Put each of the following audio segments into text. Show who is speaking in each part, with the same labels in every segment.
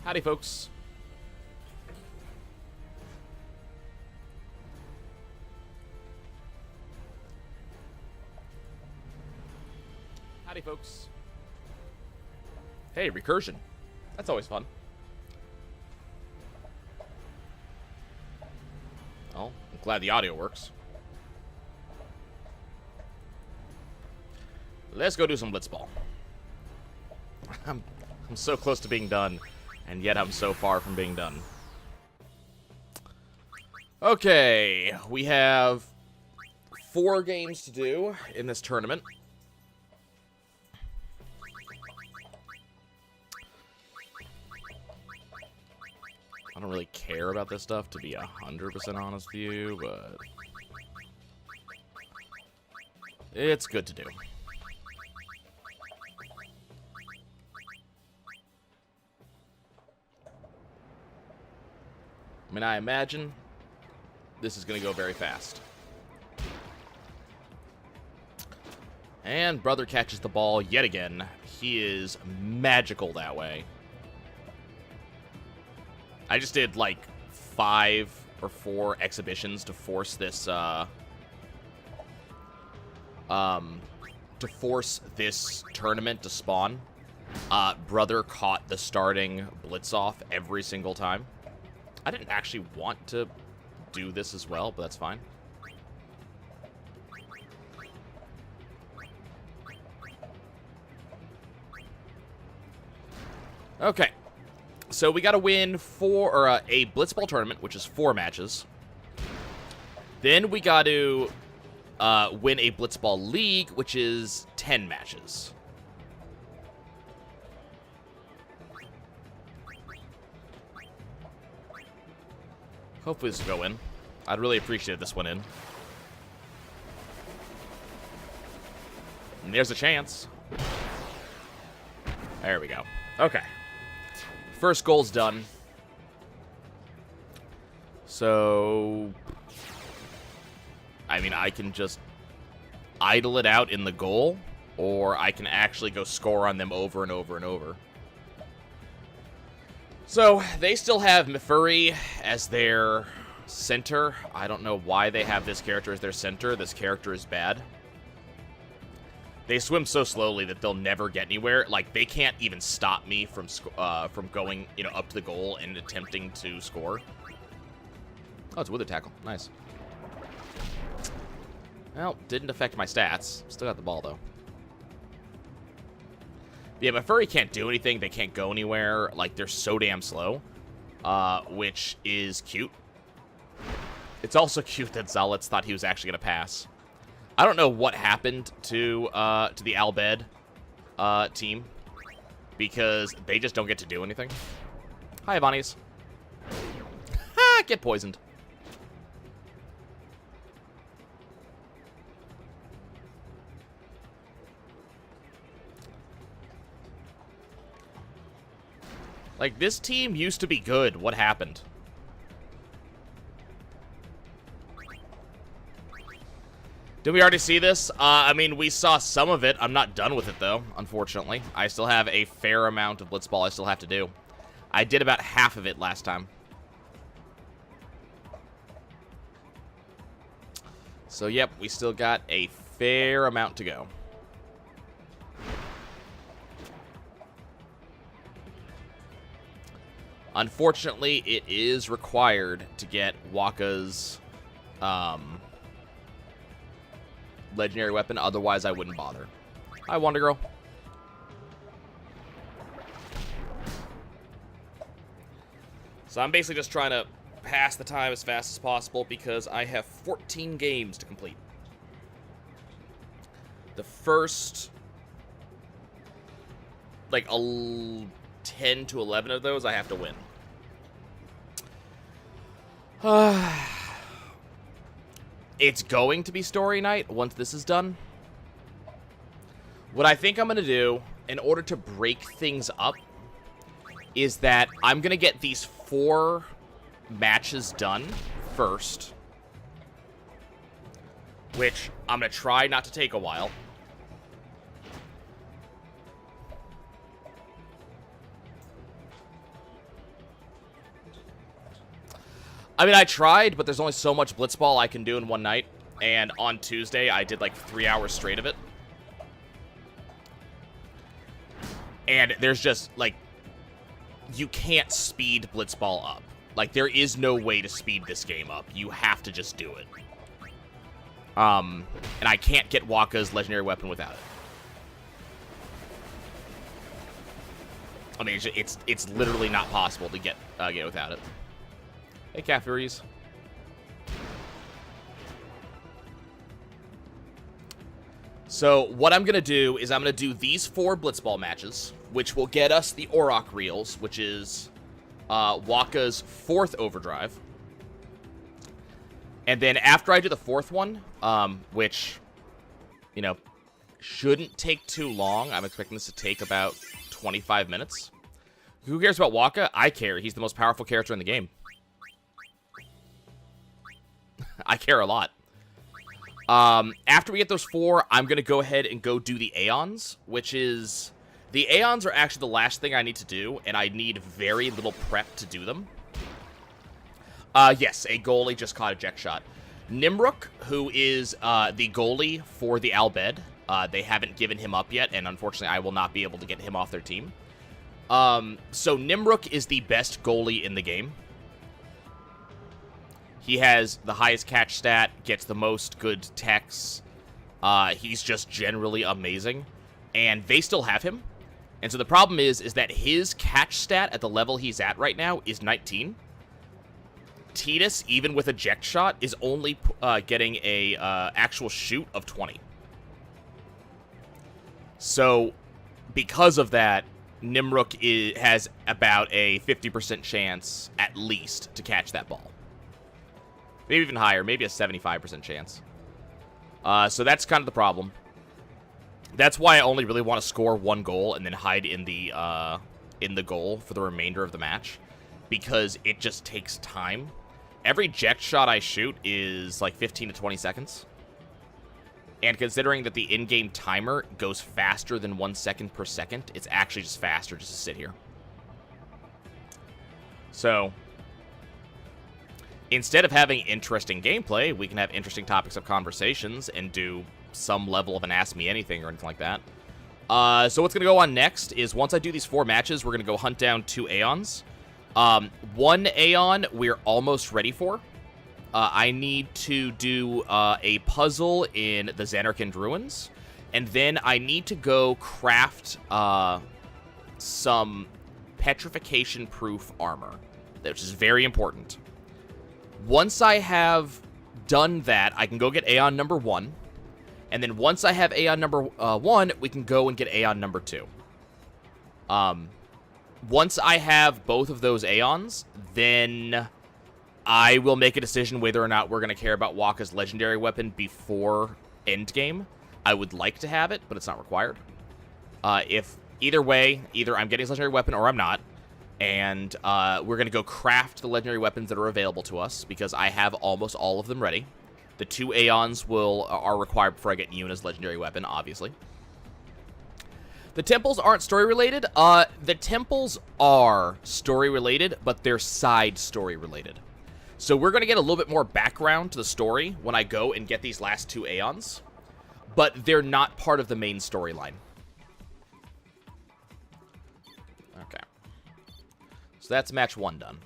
Speaker 1: Howdy, folks. Howdy, folks. Hey, recursion. That's always fun. Oh, I'm glad the audio works. Let's go do some blitzball. I'm so close to being done, and yet I'm so far from being done. Okay, we have 4 games to do in this tournament. I don't really care about this stuff, to be 100% honest with you, but it's good to do. I mean, I imagine this is going to go very fast. And brother catches the ball yet again. He is magical that way. I just did like 5 or 4 exhibitions to force this tournament to spawn. Brother caught the starting blitz off every single time. I didn't actually want to do this as well, but that's fine. Okay. So we got to win a blitzball tournament, which is 4 matches. Then we got to win a blitzball league, which is 10 matches. Hopefully this will go in. I'd really appreciate if this went in. And there's a chance. There we go. Okay. First goal's done. So, I mean, I can just idle it out in the goal, or I can actually go score on them over and over and over. So, they still have Mifuri as their center. I don't know why they have this character as their center. This character is bad. They swim so slowly that they'll never get anywhere. Like, they can't even stop me from going, up to the goal and attempting to score. Oh, it's a wither tackle. Nice. Well, didn't affect my stats. Still got the ball, though. Yeah, my furry can't do anything. They can't go anywhere. Like, they're so damn slow, which is cute. It's also cute that Zalitz thought he was actually going to pass. I don't know what happened to the Albed team, because they just don't get to do anything. Hi, Ivani's. Ha! Get poisoned. Like, this team used to be good. What happened? Did we already see this? I mean, we saw some of it. I'm not done with it, though, unfortunately. I still have a fair amount of blitzball I still have to do. I did about half of it last time. So, yep, we still got a fair amount to go. Unfortunately, it is required to get Waka's legendary weapon. Otherwise, I wouldn't bother. Hi, Wonder Girl. So I'm basically just trying to pass the time as fast as possible because I have 14 games to complete. The first, like, 10 to 11 of those I have to win. It's going to be story night once this is done. What I think I'm going to do, in order to break things up, is that I'm going to get these 4 matches done first. Which I'm going to try not to take a while. I mean, I tried, but there's only so much blitzball I can do in one night. And on Tuesday, I did like 3 hours straight of it. And there's just, like, you can't speed blitzball up. Like, there is no way to speed this game up. You have to just do it. And I can't get Waka's legendary weapon without it. I mean, it's literally not possible to get without it. Hey, Cat Furies. So what I'm going to do is I'm going to do these 4 blitzball matches, which will get us the Auroch Reels, which is Waka's 4th overdrive. And then after I do the 4th one, which, you know, shouldn't take too long. I'm expecting this to take about 25 minutes. Who cares about Waka? I care. He's the most powerful character in the game. I care a lot. After we get those 4, I'm going to go ahead and go do the Aeons, which is... The Aeons are actually the last thing I need to do, and I need very little prep to do them. Yes, a goalie just caught a eject shot. Nimruk, who is the goalie for the Albed, they haven't given him up yet, and unfortunately I will not be able to get him off their team. So Nimruk is the best goalie in the game. He has the highest catch stat, gets the most good techs. He's just generally amazing. And they still have him. And so the problem is that his catch stat at the level he's at right now is 19. Tidus, even with eject shot, is only getting a actual shoot of 20. So, because of that, Nimruk has about a 50% chance, at least, to catch that ball. Maybe even higher, maybe a 75% chance. So that's kind of the problem. That's why I only really want to score 1 goal and then hide in the goal for the remainder of the match, because it just takes time. Every eject shot I shoot is like 15 to 20 seconds. And considering that the in-game timer goes faster than 1 second per second, it's actually just faster just to sit here. So, instead of having interesting gameplay, we can have interesting topics of conversations and do some level of an Ask Me Anything or anything like that. So what's going to go on next is once I do these 4 matches, we're going to go hunt down 2 Aeons. 1 Aeon we're almost ready for. I need to do a puzzle in the Xanarkand Ruins, and then I need to go craft some petrification-proof armor, which is very important. Once I have done that, I can go get Aeon number 1, and then once I have Aeon number 1, we can go and get Aeon number 2. Once I have both of those Aeons, then I will make a decision whether or not we're going to care about Waka's legendary weapon before endgame. I would like to have it, but it's not required. If either way, either I'm getting his legendary weapon or I'm not, and we're going to go craft the legendary weapons that are available to us, because I have almost all of them ready. The 2 Aeons are required before I get Yuna's legendary weapon, obviously. The temples aren't story-related. The temples are story-related, but they're side story-related. So we're going to get a little bit more background to the story when I go and get these last 2 Aeons, but they're not part of the main storyline. Okay. So that's match 1 done.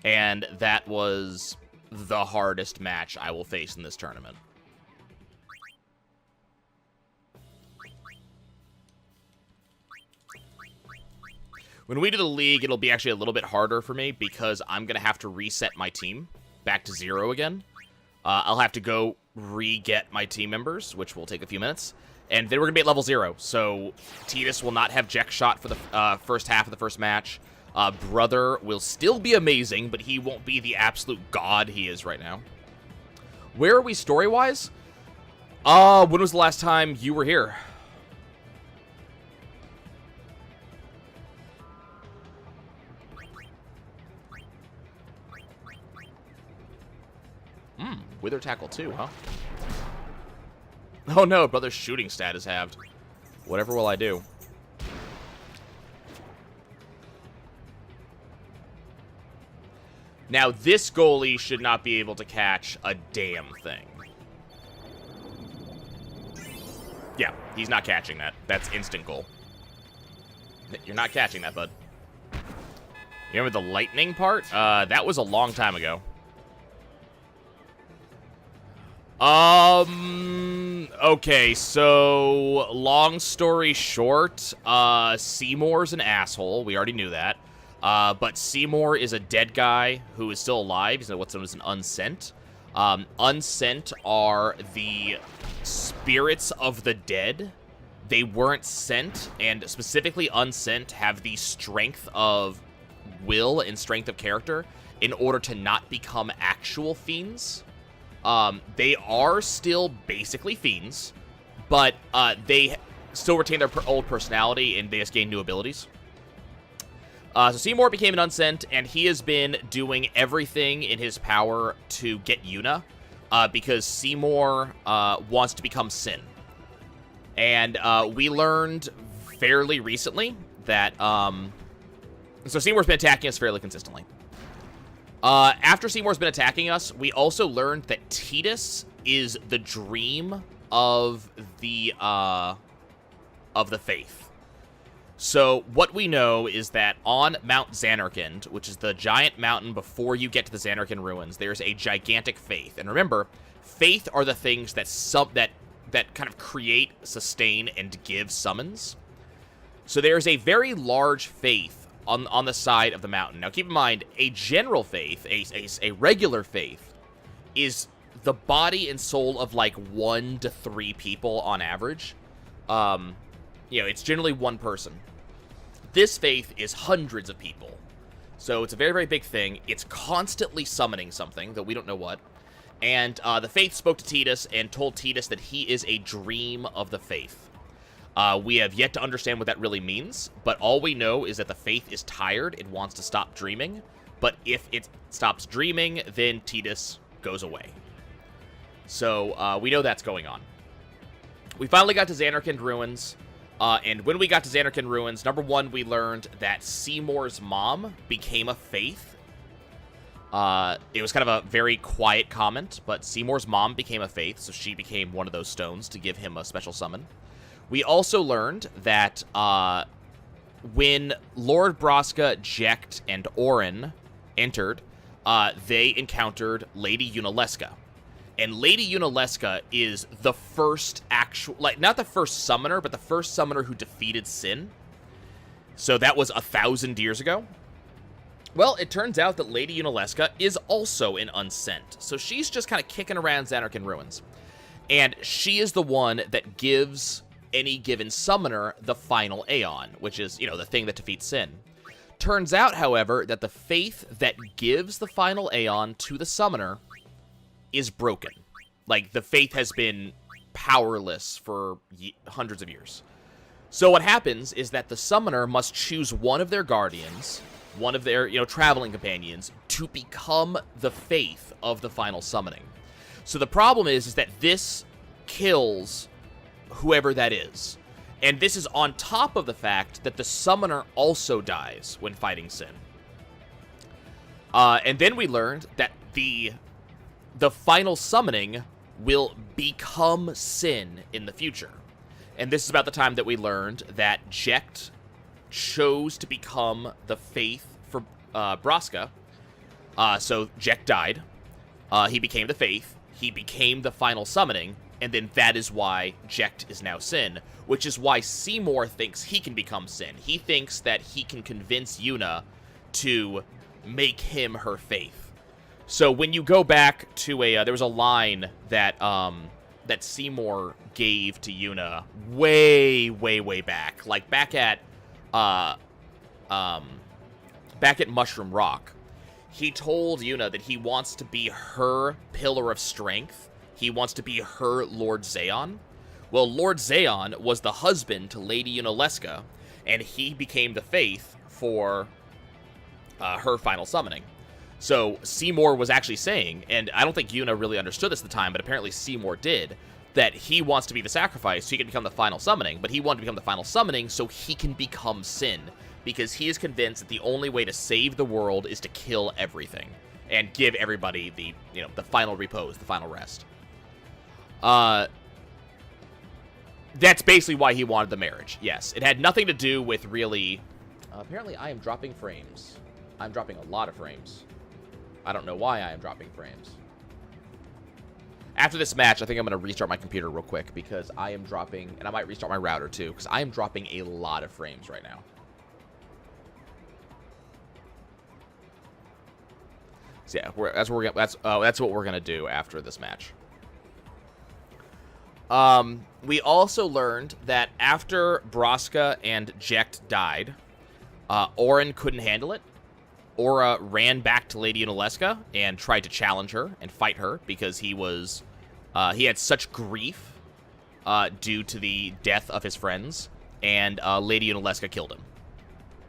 Speaker 1: And that was the hardest match I will face in this tournament. When we do the league, it'll be actually a little bit harder for me because I'm going to have to reset my team back to 0 again. I'll have to go re-get my team members, which will take a few minutes. And then we're going to be at level 0. So Tidus will not have Jack shot for the first half of the first match. Brother will still be amazing, but he won't be the absolute god he is right now. Where are we story-wise? When was the last time you were here? Wither Tackle 2, huh? Oh no, brother's shooting stat is halved. Whatever will I do? Now, this goalie should not be able to catch a damn thing. Yeah, he's not catching that. That's instant goal. You're not catching that, bud. You remember the lightning part? That was a long time ago. Okay, so long story short, Seymour's an asshole. We already knew that. But Seymour is a dead guy who is still alive. He's what's known as an unsent. Unsent are the spirits of the dead. They weren't sent, and specifically unsent have the strength of will and strength of character in order to not become actual fiends. They are still basically fiends, but they still retain their old personality and they just gain new abilities. So Seymour became an unsent, and he has been doing everything in his power to get Yuna, because Seymour wants to become Sin. And we learned fairly recently that... so Seymour's been attacking us fairly consistently. After Seymour's been attacking us, we also learned that Tidus is the dream of the faith. So what we know is that on Mount Xanarkand, which is the giant mountain before you get to the Xanarkand ruins, there's a gigantic faith. And remember, faith are the things that that kind of create, sustain, and give summons. So there's a very large faith on the side of the mountain. Now keep in mind, a general faith, a regular faith, is the body and soul of like 1 to 3 people on average. You know, it's generally one person. This faith is hundreds of people. So it's a very, very big thing. It's constantly summoning something, though we don't know what. And the faith spoke to Tidus and told Tidus that he is a dream of the faith. We have yet to understand what that really means, but all we know is that the faith is tired. It wants to stop dreaming. But if it stops dreaming, then Tidus goes away. So we know that's going on. We finally got to Xanarkand ruins. And when we got to Xanarkand ruins, number one, we learned that Seymour's mom became a faith. It was kind of a very quiet comment, but Seymour's mom became a faith, so she became one of those stones to give him a special summon. We also learned that when Lord Braska, Jecht, and Orin entered, they encountered Lady Yunalesca. And Lady Yunalesca is the first actual, like, not the first summoner, but the first summoner who defeated Sin. So that was 1,000 years ago. Well, it turns out that Lady Yunalesca is also an unsent. So she's just kind of kicking around Xanarkand ruins. And she is the one that gives any given summoner the final Aeon, which is, you know, the thing that defeats Sin. Turns out, however, that the faith that gives the final Aeon to the summoner is broken. Like, the faith has been powerless for hundreds of years. So what happens is that the summoner must choose one of their guardians, one of their, you know, traveling companions, to become the faith of the final summoning. So the problem is that this kills whoever that is. And this is on top of the fact that the summoner also dies when fighting Sin. And then we learned that the final summoning will become Sin in the future. And this is about the time that we learned that Jecht chose to become the faith for Braska. So Jecht died. He became the faith. He became the final summoning. And then that is why Jecht is now Sin, which is why Seymour thinks he can become Sin. He thinks that he can convince Yuna to make him her faith. So when you go back to there was a line that that Seymour gave to Yuna way, way, way back, like back at Mushroom Rock. He told Yuna that he wants to be her pillar of strength. He wants to be her Lord Xeon. Well, Lord Xeon was the husband to Lady Yunalesca, and he became the faith for her final summoning. So Seymour was actually saying, and I don't think Yuna really understood this at the time, but apparently Seymour did, that he wants to be the sacrifice so he can become the final summoning, but he wanted to become the final summoning so he can become Sin, because he is convinced that the only way to save the world is to kill everything. and give everybody the, the final repose, the final rest. That's basically why he wanted the marriage. Yes, it had nothing to do with really... apparently, I am dropping frames. I'm dropping a lot of frames. I don't know why I am dropping frames. After this match, I think I'm going to restart my computer real quick because I am dropping... And I might restart my router, too, because I am dropping a lot of frames right now. So yeah, that's what we're gonna do after this match. We also learned that after Braska and Jecht died, Orin couldn't handle it. Aura ran back to Lady Unalesca and tried to challenge her and fight her because he had such grief due to the death of his friends, and Lady Unalesca killed him.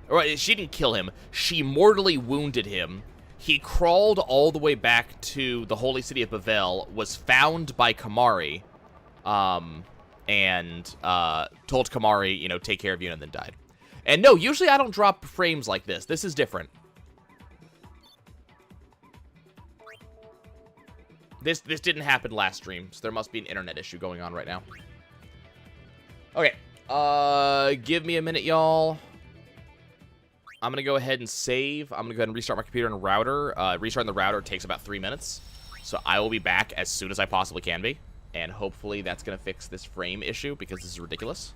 Speaker 1: Or she didn't kill him; she mortally wounded him. He crawled all the way back to the holy city of Bavel, was found by Kamari, and told Kamari, take care of you, and then died. And no, usually I don't drop frames like this. This is different. This didn't happen last stream, so there must be an internet issue going on right now. Okay, give me a minute, y'all. I'm going to go ahead and save. I'm going to go ahead and restart my computer and router. Restarting the router takes about 3 minutes. So I will be back as soon as I possibly can be. And hopefully that's going to fix this frame issue because this is ridiculous.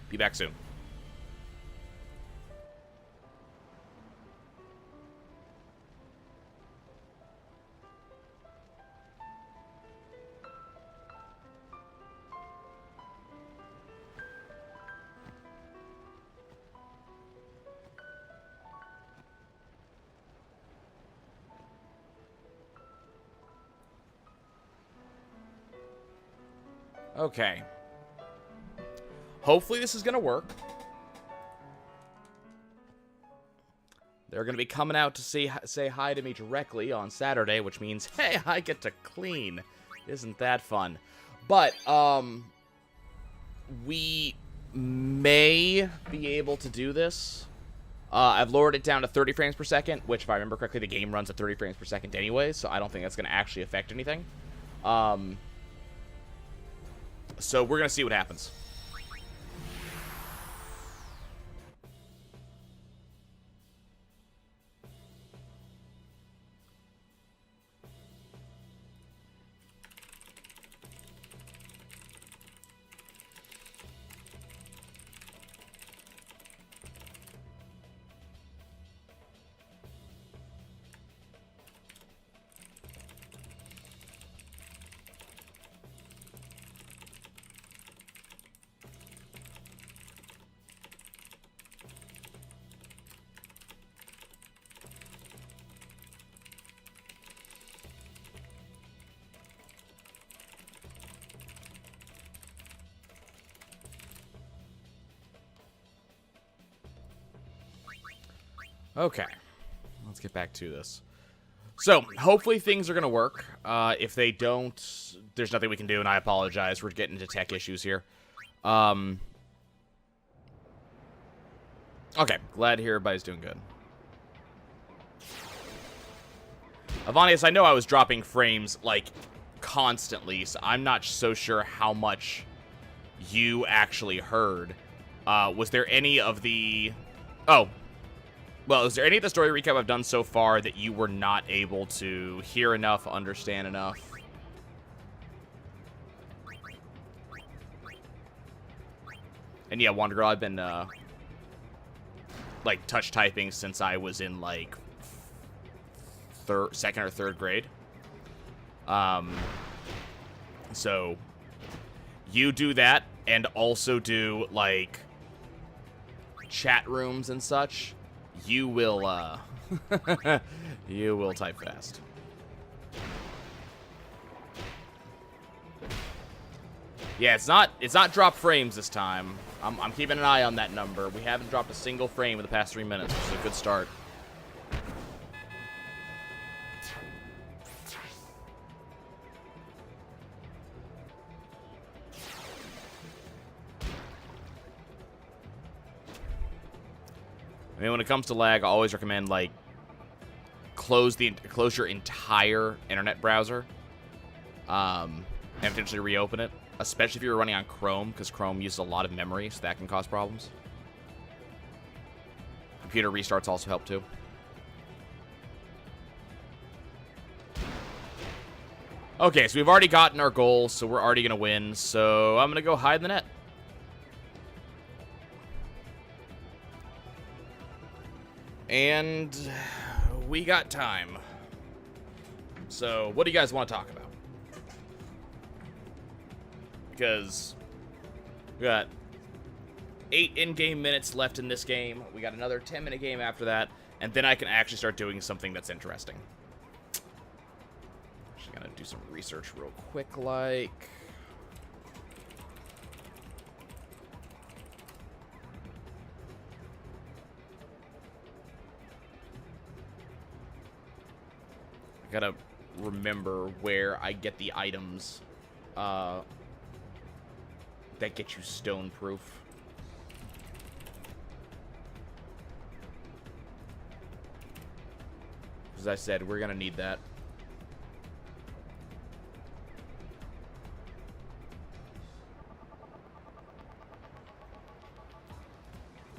Speaker 1: Be back soon. Okay. Hopefully this is going to work. They're going to be coming out to say hi to me directly on Saturday, which means, hey, I get to clean. Isn't that fun? But, we may be able to do this. I've lowered it down to 30 frames per second, which, if I remember correctly, the game runs at 30 frames per second anyway, so I don't think that's going to actually affect anything. So we're going to see what happens. Okay, let's get back to this. So, hopefully things are going to work. If they don't, there's nothing we can do, and I apologize. We're getting into tech issues here. Okay, glad to hear everybody's doing good. Avanius, I know I was dropping frames, like, constantly, so I'm not so sure how much you actually heard. Was there any of the... Oh. Well, is there any of the story recap I've done so far that you were not able to hear enough, understand enough? And yeah, Wonder Girl, I've been, like, touch typing since I was in, like, second or third grade. So, you do that, and also do, like, chat rooms and such. You will, you will type fast. Yeah, it's not drop frames this time. I'm keeping an eye on that number. We haven't dropped a single frame in the past 3 minutes, which is a good start. I mean, when it comes to lag, I always recommend, like, close your entire internet browser, and potentially reopen it, especially if you're running on Chrome, because Chrome uses a lot of memory, so that can cause problems. Computer restarts also help too. Okay, so we've already gotten our goal, so we're already gonna win. So I'm gonna go hide in the net. And we got time. So what do you guys want to talk about? Because we got 8 in-game minutes left in this game. We got another 10-minute game after that, and then I can actually start doing something that's interesting. Actually gonna do some research real quick, like. Gotta remember where I get the items that get you stone proof. As I said, we're gonna need that.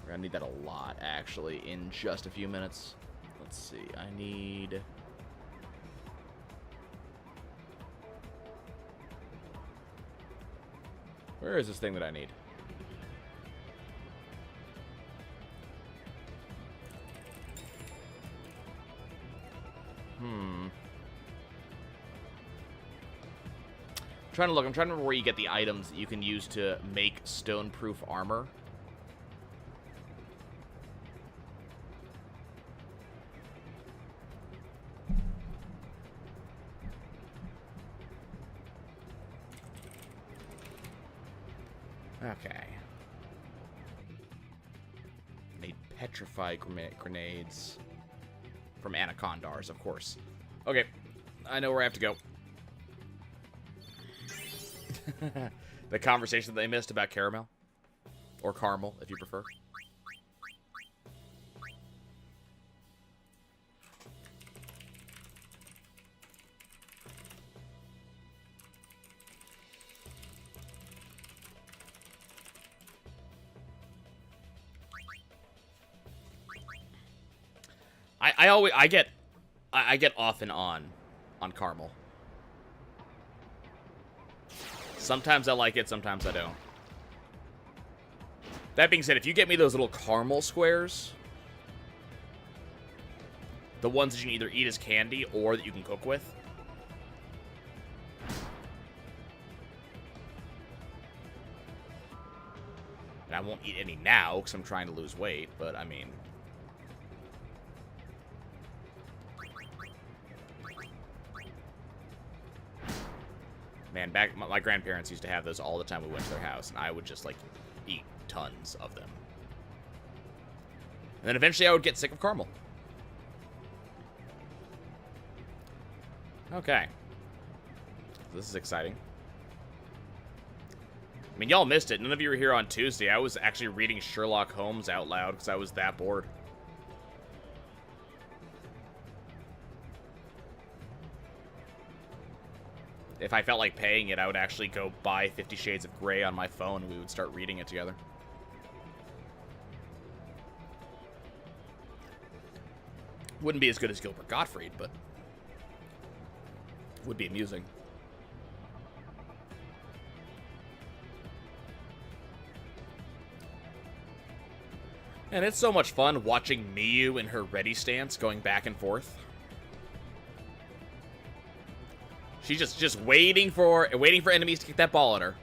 Speaker 1: We're gonna need that a lot, actually, in just a few minutes. Let's see, I need... Where is this thing that I need? I'm trying to remember where you get the items that you can use to make stone-proof armor. Okay. Made petrified grenades from anacondars, of course. Okay, I know where I have to go. The conversation that they missed about caramel. Or caramel, if you prefer. I get off and on caramel. Sometimes I like it, sometimes I don't. That being said, if you get me those little caramel squares, the ones that you can either eat as candy or that you can cook with, and I won't eat any now because I'm trying to lose weight, but I mean... Man, back my grandparents used to have those all the time we went to their house, and I would just, like, eat tons of them. And then eventually I would get sick of caramel. Okay. This is exciting. I mean, y'all missed it. None of you were here on Tuesday. I was actually reading Sherlock Holmes out loud because I was that bored. If I felt like paying it, I would actually go buy 50 Shades of Grey on my phone, and we would start reading it together. Wouldn't be as good as Gilbert Gottfried, but would be amusing. And it's so much fun watching Miyu in her ready stance going back and forth. She's just waiting for enemies to kick that ball at her.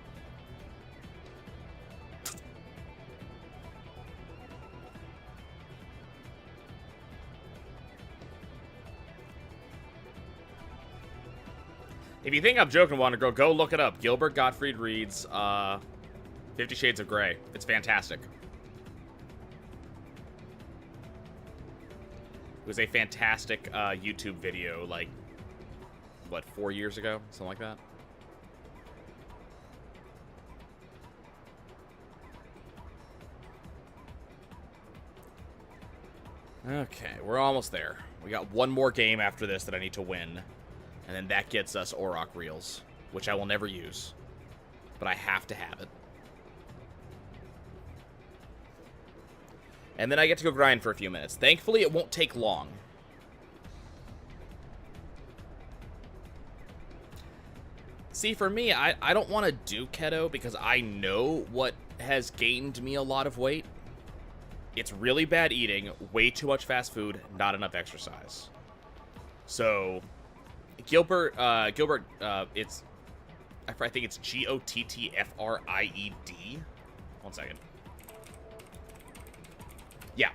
Speaker 1: If you think I'm joking, Wandergirl, go look it up. Gilbert Gottfried reads 50 Shades of Grey. It's fantastic. It was a fantastic YouTube video, like, what, 4 years ago? Something like that? Okay, we're almost there. We got one more game after this that I need to win. And then that gets us Auroch Reels, which I will never use. But I have to have it. And then I get to go grind for a few minutes. Thankfully, it won't take long. See, for me, I don't want to do keto because I know what has gained me a lot of weight. It's really bad eating, way too much fast food, not enough exercise. So, Gilbert, it's, I think it's Gottfried. 1 second. Yeah.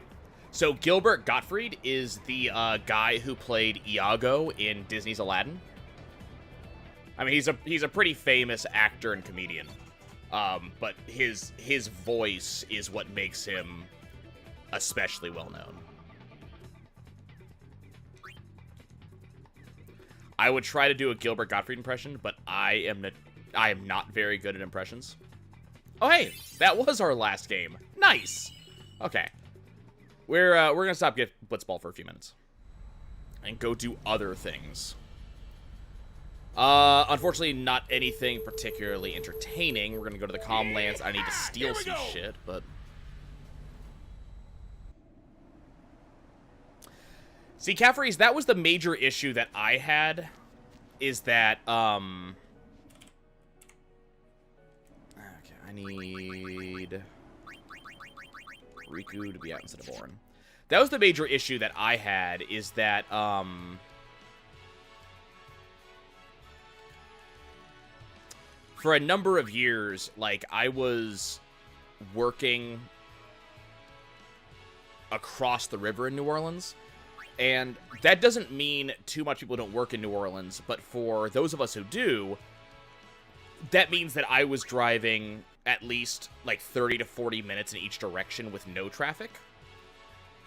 Speaker 1: So, Gilbert Gottfried is the guy who played Iago in Disney's Aladdin. I mean, he's a pretty famous actor and comedian. But his voice is what makes him especially well known. I would try to do a Gilbert Gottfried impression, but I am not very good at impressions. Oh hey, that was our last game. Nice. Okay, we're gonna stop get Blitzball for a few minutes and go do other things. Unfortunately, not anything particularly entertaining. We're gonna go to the Calm Lands. I need to steal some shit, but see, Caffrey's, that was the major issue that I had, is that, okay, I need Riku to be out instead of Orin. That was the major issue that I had, is that, for a number of years, like, I was working across the river in New Orleans. And that doesn't mean too much people don't work in New Orleans, but for those of us who do, that means that I was driving at least like 30 to 40 minutes in each direction with no traffic.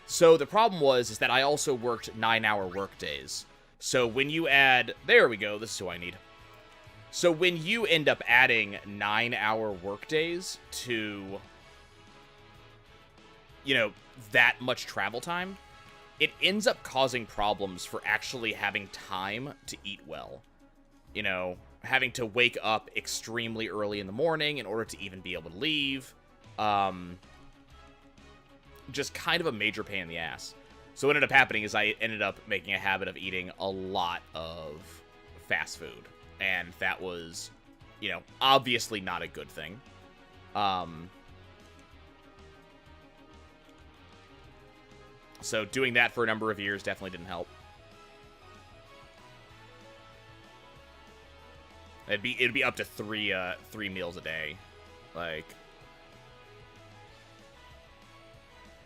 Speaker 1: So the problem is that I also worked 9-hour work days. So when you add, there we go, this is who I need. So when you end up adding 9-hour work days to, you know, that much travel time, it ends up causing problems for actually having time to eat well. You know, having to wake up extremely early in the morning in order to even be able to leave. Just kind of a major pain in the ass. So what ended up happening is I ended up making a habit of eating a lot of fast food. And that was, you know, obviously not a good thing. So doing that for a number of years definitely didn't help. It'd be up to three meals a day, like.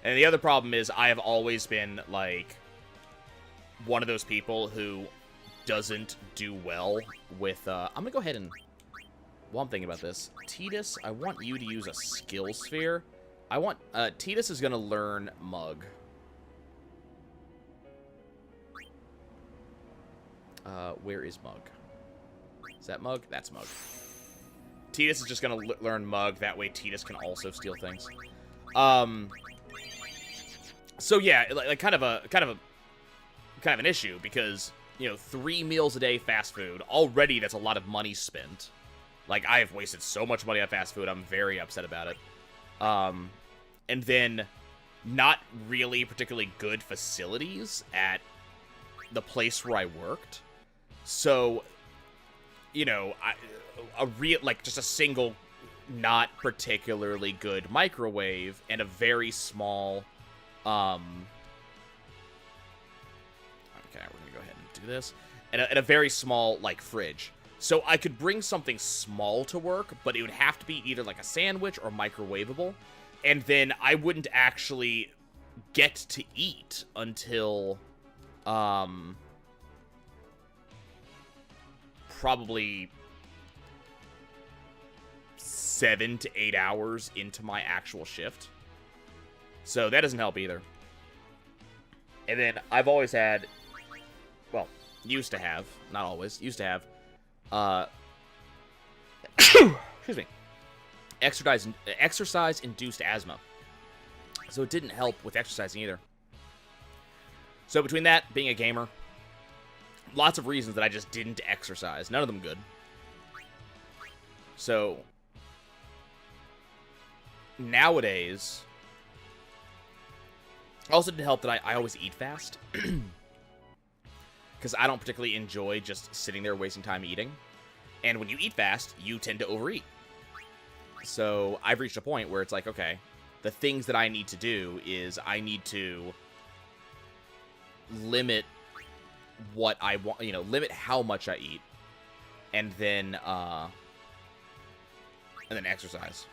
Speaker 1: And the other problem is I have always been like one of those people who doesn't do well with. I'm gonna go ahead and, while I'm thinking about this, Titus, I want you to use a skill sphere. I want Titus is gonna learn Mug. Where is Mug? Is that Mug? That's Mug. Titus is just gonna learn Mug. That way Titus can also steal things. So yeah, like kind of an issue, because, you know, 3 meals a day fast food, already that's a lot of money spent. Like, I have wasted so much money on fast food, I'm very upset about it. And then not really particularly good facilities at the place where I worked. So, you know, just a single, not particularly good microwave and a very small, okay, we're gonna go ahead and do this, and a very small, like, fridge. So I could bring something small to work, but it would have to be either like a sandwich or microwavable, and then I wouldn't actually get to eat until, probably 7 to 8 hours into my actual shift. So that doesn't help either. And then I've always had, well, used to have, not always, used to have, excuse me, exercise-induced asthma. So it didn't help with exercising either. So between that, being a gamer, lots of reasons that I just didn't exercise. None of them good. So nowadays, also didn't help that I always eat fast. Because I don't particularly enjoy just sitting there wasting time eating. And when you eat fast, you tend to overeat. So I've reached a point where it's like, okay, the things that I need to do is I need to limit what I want, limit how much I eat, and then exercise.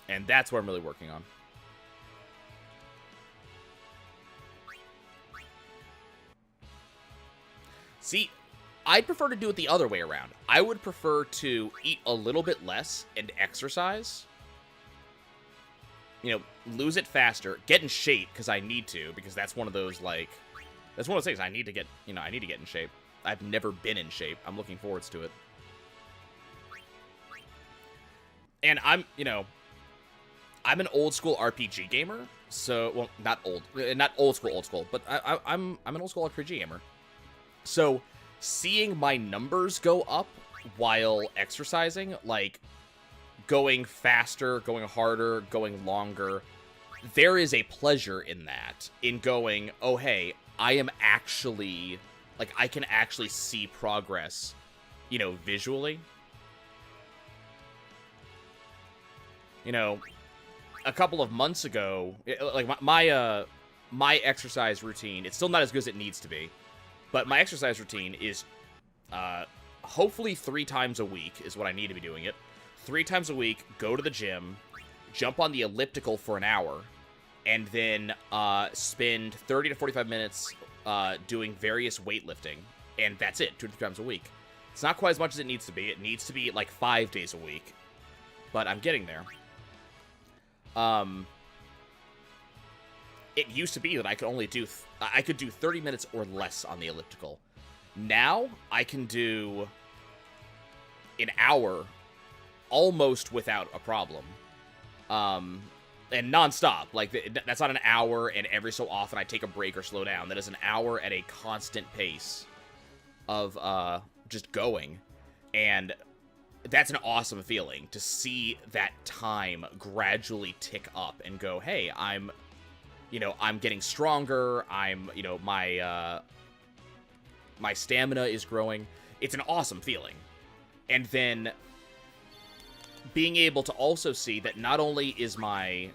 Speaker 1: And that's what I'm really working on. See, I'd prefer to do it the other way around. I would prefer to eat a little bit less and exercise. Lose it faster, get in shape because I need to, because that's one of those, that's one of those things I need to get, I need to get in shape. I've never been in shape. I'm looking forwards to it. And I'm an old school RPG gamer, so, well, not old school, but I'm an old school RPG gamer. So, seeing my numbers go up while exercising, like going faster, going harder, going longer, there is a pleasure in that, in going, oh, hey, I am actually, I can actually see progress, visually. A couple of months ago, my exercise routine, it's still not as good as it needs to be, but my exercise routine is hopefully 3 times a week is what I need to be doing it. 3 times a week, go to the gym, jump on the elliptical for an hour, and then spend 30 to 45 minutes doing various weightlifting. And that's it, 2 to 3 times a week. It's not quite as much as it needs to be. It needs to be 5 days a week. But I'm getting there. It used to be that I could only do I could do 30 minutes or less on the elliptical. Now I can do an hour almost without a problem. And nonstop. That's not an hour and every so often I take a break or slow down. That is an hour at a constant pace of just going. And that's an awesome feeling to see that time gradually tick up and go, hey, I'm getting stronger. My stamina is growing. It's an awesome feeling. And then being able to also see that not only is my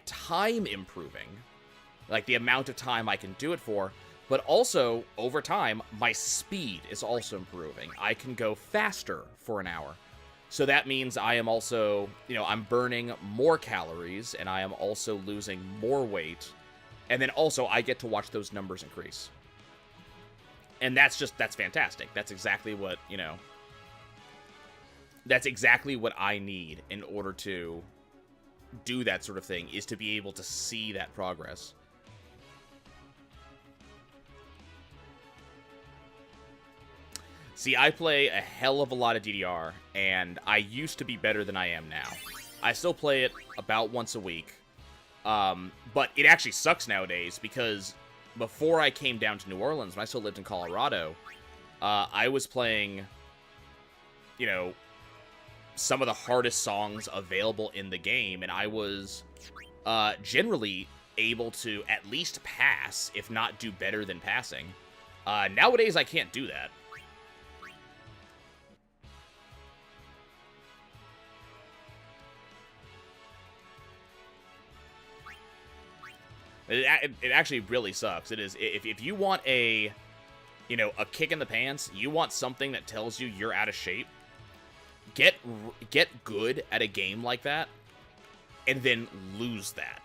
Speaker 1: time improving, the amount of time I can do it for, but also, over time, my speed is also improving. I can go faster for an hour. So that means I am also, I'm burning more calories, and I am also losing more weight. And then also, I get to watch those numbers increase. And that's fantastic. That's exactly what, that's exactly what I need in order to do that sort of thing, is to be able to see that progress. See, I play a hell of a lot of DDR, and I used to be better than I am now. I still play it about once a week, but it actually sucks nowadays, because before I came down to New Orleans, when I still lived in Colorado, I was playing, some of the hardest songs available in the game, and I was generally able to at least pass, if not do better than passing. Nowadays, I can't do that. It actually really sucks. It is. If you want a kick in the pants, you want something that tells you you're out of shape, get good at a game like that, and then lose that.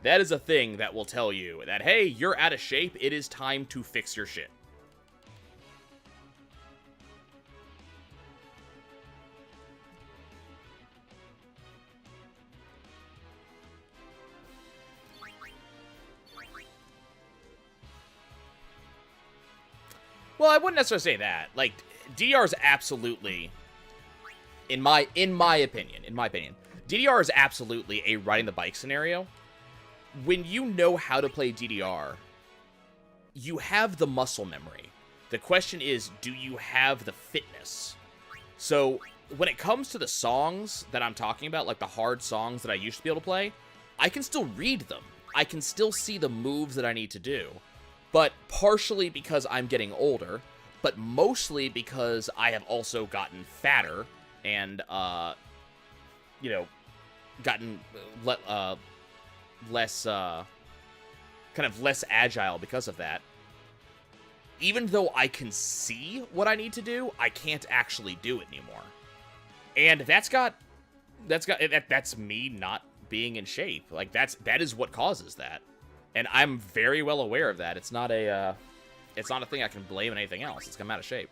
Speaker 1: That is a thing that will tell you that, hey, you're out of shape, it is time to fix your shit. Well, I wouldn't necessarily say that. DDR is absolutely, in my opinion, DDR is absolutely a riding the bike scenario. When you know how to play DDR, you have the muscle memory. The question is, do you have the fitness? So when it comes to the songs that I'm talking about, like the hard songs that I used to be able to play, I can still read them. I can still see the moves that I need to do. But partially because I'm getting older, but mostly because I have also gotten fatter and, you know, gotten less, kind of less agile because of that. Even though I can see what I need to do, I can't actually do it anymore. And that's me not being in shape. Like, that is what causes that. And I'm very well aware of that. It's not a thing I can blame on anything else. It's 'cause I'm out of shape.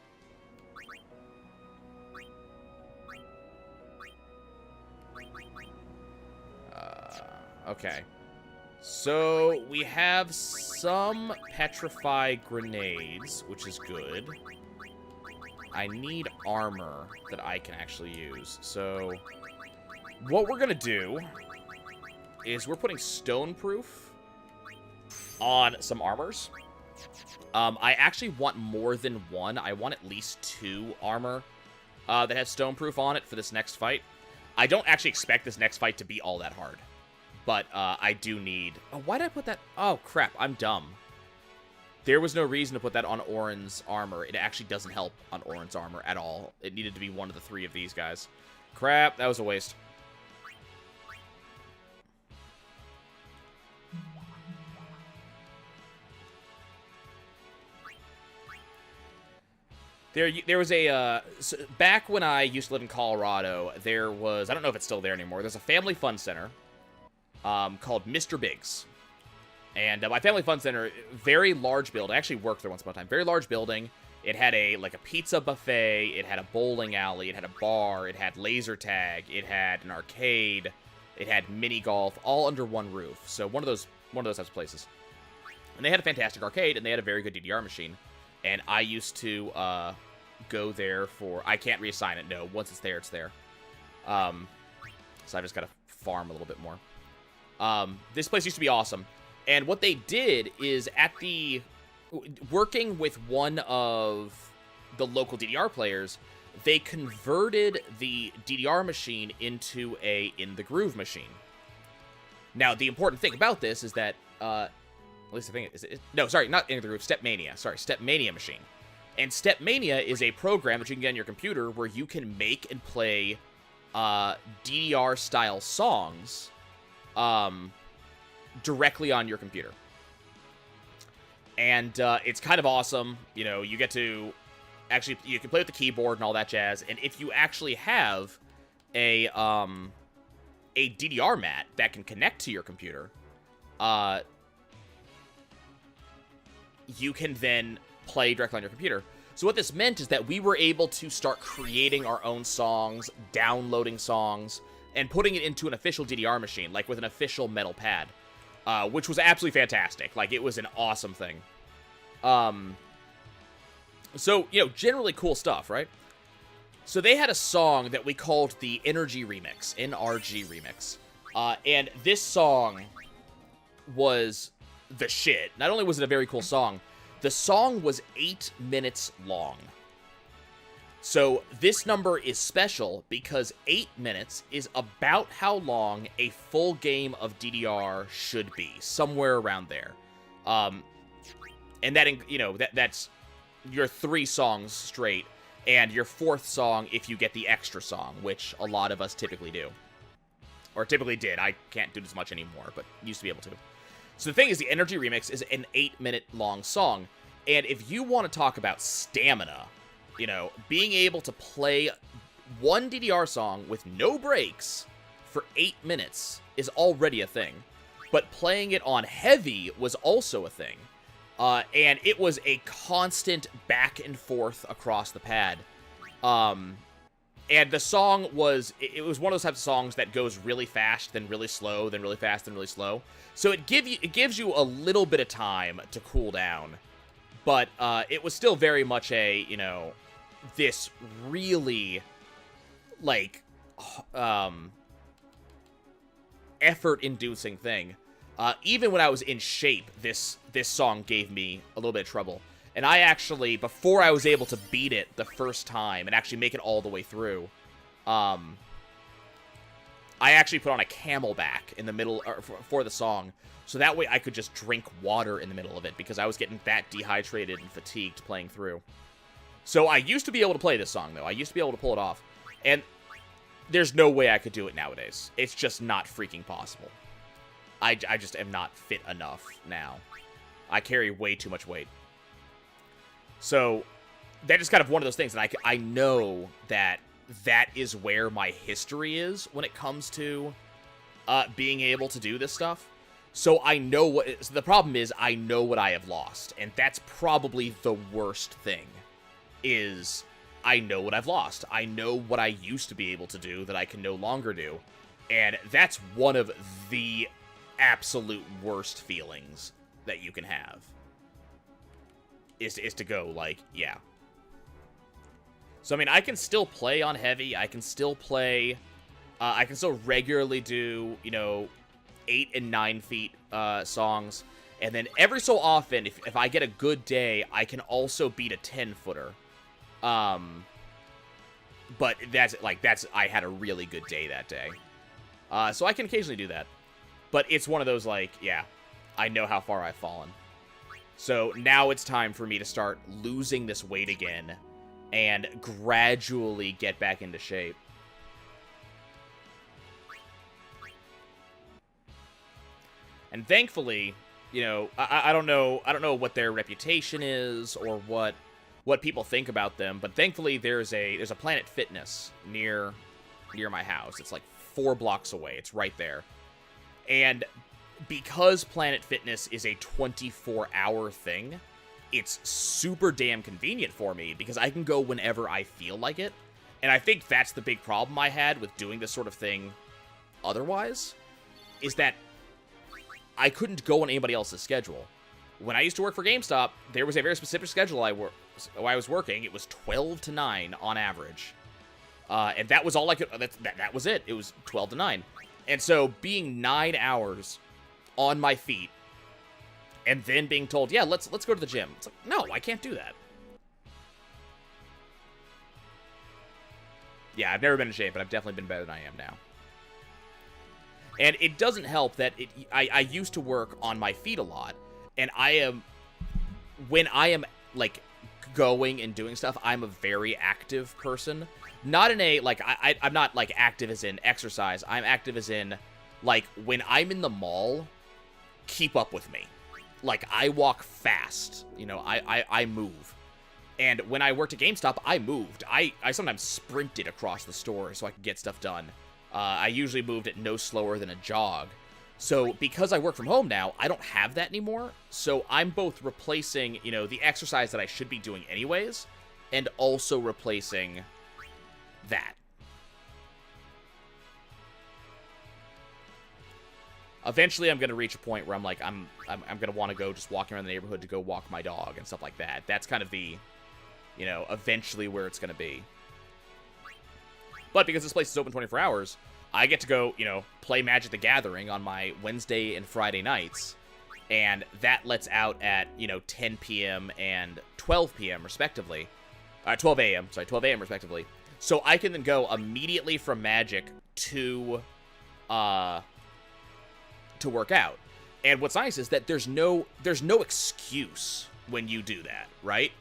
Speaker 1: Okay. So, we have some Petrify grenades, which is good. I need armor that I can actually use. So, what we're gonna do is we're putting Stoneproof on some armors. I actually want more than one. I want at least 2 armor that has Stoneproof on it for this next fight. I don't actually expect this next fight to be all that hard. But I do need... Oh, why did I put that... Oh, crap. I'm dumb. There was no reason to put that on Orin's armor. It actually doesn't help on Orin's armor at all. It needed to be one of the 3 of these guys. Crap, that was a waste. There was a... back when I used to live in Colorado, there was... I don't know if it's still there anymore. There's a family fun center called Mr. Biggs. And my family fun center, very large building. I actually worked there once upon a time. Very large building. It had a pizza buffet. It had a bowling alley. It had a bar. It had laser tag. It had an arcade. It had mini golf, all under one roof. So one of those types of places. And they had a fantastic arcade, and they had a very good DDR machine. And I used to go there for... I can't reassign it. No, once it's there, it's there. So I just got to farm a little bit more. This place used to be awesome. And what they did is working with one of the local DDR players, they converted the DDR machine into a In the Groove machine. Now, the important thing about this is that, at least the thing is, no, sorry, not In the Groove, Stepmania. Sorry, Stepmania machine. And Stepmania is a program that you can get on your computer where you can make and play DDR-style songs directly on your computer. And it's kind of awesome. You know, you get to actually, you can play with the keyboard and all that jazz. And if you actually have a DDR mat that can connect to your computer, you can then play directly on your computer. So what this meant is that we were able to start creating our own songs, downloading songs, and putting it into an official DDR machine, like with an official metal pad, which was absolutely fantastic. Like, it was an awesome thing. So, you know, generally cool stuff, right? So they had a song that we called the Energy Remix, NRG Remix. And this song was the shit. Not only was it a very cool song, the song was 8 minutes long. So this number is special because 8 minutes is about how long a full game of DDR should be, somewhere around there. And that, you know, that's your 3 songs straight, and your 4th song if you get the extra song, which a lot of us typically do. Or typically did. I can't do this much anymore, but used to be able to. So the thing is, the Energy Remix is an 8-minute long song, and if you want to talk about stamina, you know, being able to play one DDR song with no breaks for 8 minutes is already a thing. But playing it on heavy was also a thing. And it was a constant back and forth across the pad. And the song was, it was one of those types of songs that goes really fast, then really slow, then really fast, then really slow. So it gives you a little bit of time to cool down. But it was still very much a, you know, this really, like, effort-inducing thing. Even when I was in shape, this song gave me a little bit of trouble. And I actually, before I was able to beat it the first time and actually make it all the way through, I actually put on a camelback in the middle for the song, so that way I could just drink water in the middle of it, because I was getting that dehydrated and fatigued playing through. So I used to be able to play this song, though. I used to be able to pull it off. And there's no way I could do it nowadays. It's just not freaking possible. I just am not fit enough now. I carry way too much weight. So that is kind of one of those things that I know that is where my history is when it comes to being able to do this stuff. So I know what... So the problem is I know what I have lost. And that's probably the worst thing, is I know what I've lost. I know what I used to be able to do that I can no longer do. And that's one of the absolute worst feelings that you can have. Is to go, like, yeah. So, I mean, I can still play on heavy. I can still play... I can still regularly do, you know, 8 and 9 feet songs. And then every so often, if I get a good day, I can also beat a 10-footer. But I had a really good day that day. So I can occasionally do that. But it's one of those, like, yeah, I know how far I've fallen. So now it's time for me to start losing this weight again and gradually get back into shape. And thankfully, you know, I don't know what their reputation is or what people think about them, but thankfully there's a Planet Fitness near my house. It's like 4 blocks away. It's right there. And because Planet Fitness is a 24-hour thing, it's super damn convenient for me because I can go whenever I feel like it. And I think that's the big problem I had with doing this sort of thing otherwise, is that I couldn't go on anybody else's schedule. When I used to work for GameStop, there was a very specific schedule I was working. It was 12 to 9 on average. And that was all I could... That was it. It was 12 to 9. And so being 9 hours on my feet and then being told, yeah, let's go to the gym. It's like, no, I can't do that. Yeah, I've never been in shape, but I've definitely been better than I am now. And it doesn't help that I used to work on my feet a lot, and when I am, like, going and doing stuff, I'm a very active person. Not in a, like, I'm not, like, active as in exercise. I'm active as in, like, when I'm in the mall, keep up with me. Like, I walk fast. You know, I move. And when I worked at GameStop, I moved. I sometimes sprinted across the store so I could get stuff done. I usually moved at no slower than a jog. So because I work from home now, I don't have that anymore. So I'm both replacing, you know, the exercise that I should be doing anyways, and also replacing that. Eventually, I'm going to reach a point where I'm like, I'm going to want to go just walking around the neighborhood to go walk my dog and stuff like that. That's kind of the, you know, eventually where it's going to be. But because this place is open 24 hours, I get to go, you know, play Magic the Gathering on my Wednesday and Friday nights. And that lets out at, you know, 10 p.m. and 12 p.m. respectively. 12 a.m. Sorry, 12 a.m. respectively. So I can then go immediately from Magic to work out. And what's nice is that there's no excuse when you do that, right?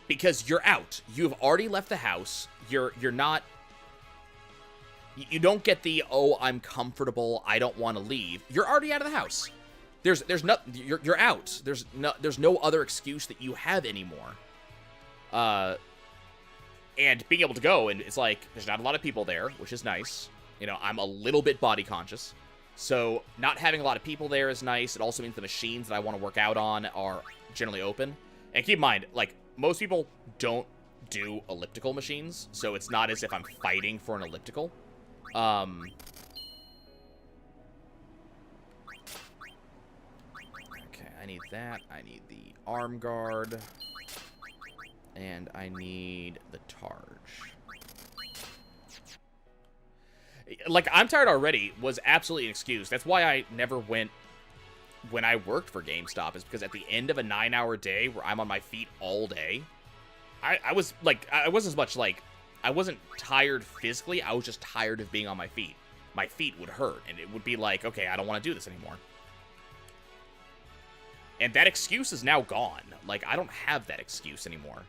Speaker 1: Because you're out. You've already left the house. You're not... You don't get the, oh, I'm comfortable, I don't want to leave. You're already out of the house. There's no... You're out. There's no other excuse that you have anymore. And being able to go, and it's like, there's not a lot of people there, which is nice. You know, I'm a little bit body conscious. So not having a lot of people there is nice. It also means the machines that I want to work out on are generally open. And keep in mind, like, most people don't do elliptical machines, so it's not as if I'm fighting for an elliptical. Okay, I need that. I need the arm guard. And I need the Targe. Like, I'm tired already was absolutely an excuse. That's why I never went when I worked for GameStop, is because at the end of a 9-hour day where I'm on my feet all day, I was, like, I wasn't as much, like, I wasn't tired physically, I was just tired of being on my feet. My feet would hurt, and it would be like, okay, I don't want to do this anymore. And that excuse is now gone. Like, I don't have that excuse anymore.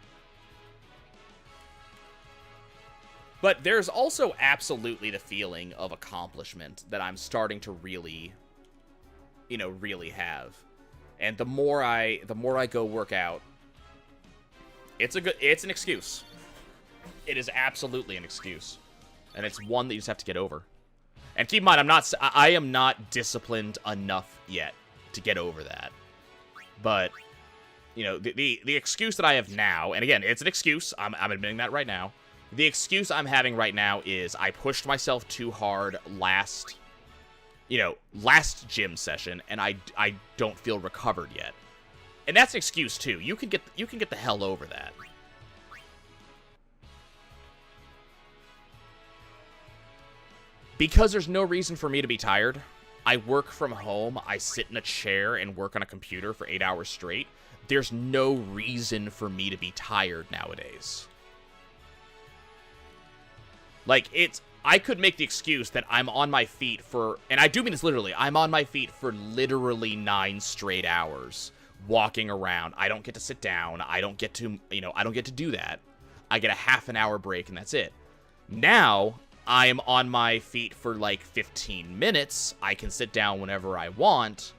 Speaker 1: But there's also absolutely the feeling of accomplishment that I'm starting to really, you know, really have. And the more I go work out, it's an excuse. It is absolutely an excuse. And it's one that you just have to get over. And keep in mind, I am not disciplined enough yet to get over that. But, you know, the excuse that I have now, and again, it's an excuse, I'm admitting that right now. The excuse I'm having right now is I pushed myself too hard last gym session, and I don't feel recovered yet. And that's an excuse too. You can get the hell over that. Because there's no reason for me to be tired. I work from home, I sit in a chair and work on a computer for 8 hours straight. There's no reason for me to be tired nowadays. Like, I could make the excuse that I'm on my feet for, and I do mean this literally, I'm on my feet for literally 9 straight hours, walking around. I don't get to sit down. I don't get to, I don't get to do that. I get a half an hour break, and that's it. Now, I'm on my feet for like 15 minutes. I can sit down whenever I want.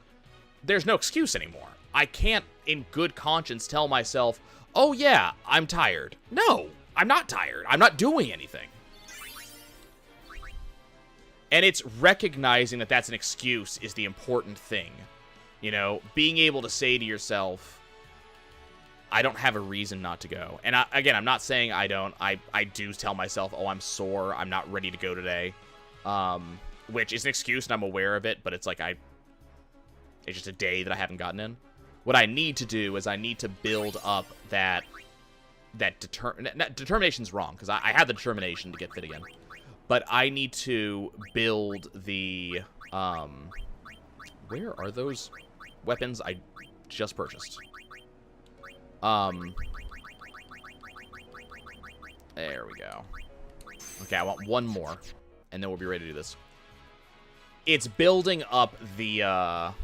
Speaker 1: There's no excuse anymore. I can't, in good conscience, tell myself, oh yeah, I'm tired. No, I'm not tired. I'm not doing anything. And it's recognizing that that's an excuse is the important thing. You know, being able to say to yourself, I don't have a reason not to go. And again, I'm not saying I don't. I do tell myself, oh, I'm sore. I'm not ready to go today. Which is an excuse, and I'm aware of it. But it's like it's just a day that I haven't gotten in. What I need to do is I need to build up that determination's wrong, because I have the determination to get fit again. But I need to build the, where are those weapons I just purchased? There we go. Okay, I want one more, and then we'll be ready to do this. It's building up the,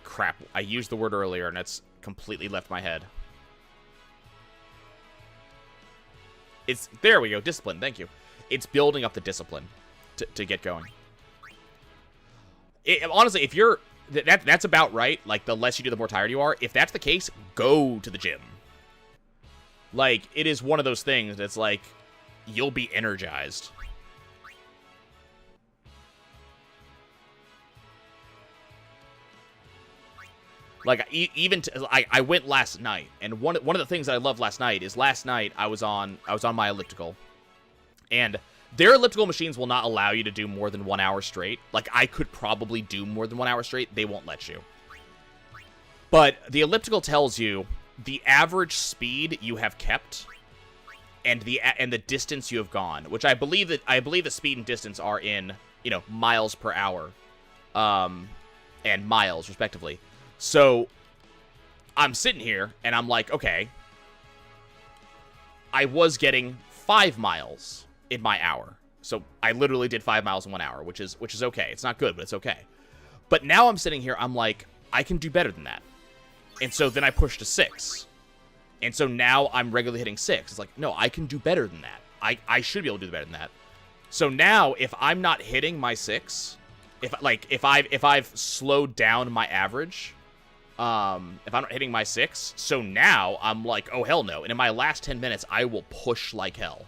Speaker 1: crap, I used the word earlier, and it's completely left my head. There we go, discipline, thank you. It's building up the discipline to get going. Honestly, if you're, that's about right. Like, the less you do, the more tired you are. If that's the case, go to the gym. Like, it is one of those things that's like, you'll be energized. Like, I went last night, and one of the things that I loved last night is last night I was on my elliptical, and their elliptical machines will not allow you to do more than 1 hour straight. Like, I could probably do more than 1 hour straight. They won't let you. But the elliptical tells you the average speed you have kept and the distance you have gone, which I believe the speed and distance are in, miles per hour, and miles respectively. So, I'm sitting here, and I'm like, okay, I was getting 5 miles in my hour. So, I literally did 5 miles in 1 hour, which is okay. It's not good, but it's okay. But now I'm sitting here, I'm like, I can do better than that. And so then I pushed to 6. And so now I'm regularly hitting 6. It's like, no, I can do better than that. I should be able to do better than that. So now, if I'm not hitting my 6, if I've slowed down my average, if I'm not hitting my 6, so now I'm like, oh, hell no. And in my last 10 minutes, I will push like hell.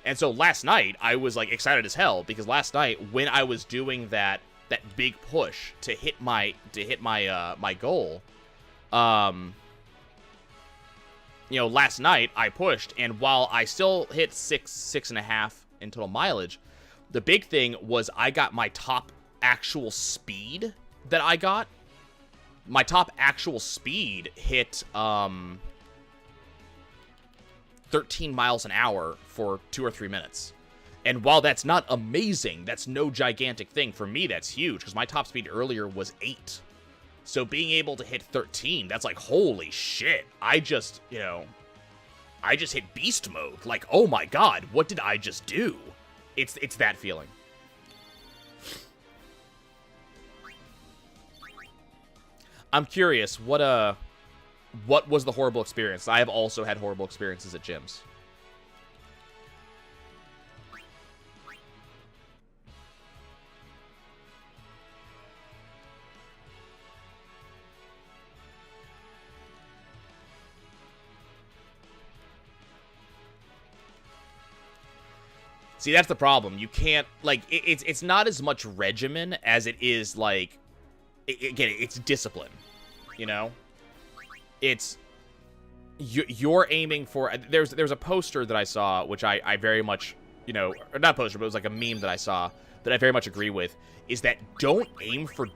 Speaker 1: And so last night, I was like excited as hell, because last night, when I was doing that big push to hit my goal, last night I pushed, and while I still hit 6.5 in total mileage, the big thing was I got my top actual speed that I got. My top actual speed hit, 13 miles an hour for 2 or 3 minutes. And while that's not amazing, that's no gigantic thing. For me, that's huge, because my top speed earlier was 8. So being able to hit 13, that's like, holy shit. I just hit beast mode. Like, oh my god, what did I just do? It's that feeling. I'm curious, what was the horrible experience? I have also had horrible experiences at gyms. See, that's the problem. You can't, like, it's not as much regimen as it is, like, again, it's discipline, you know? It's, you're aiming for, there's a poster that I saw, which I very much, you know, or not a poster, but it was like a meme that I saw that I very much agree with, is that don't aim for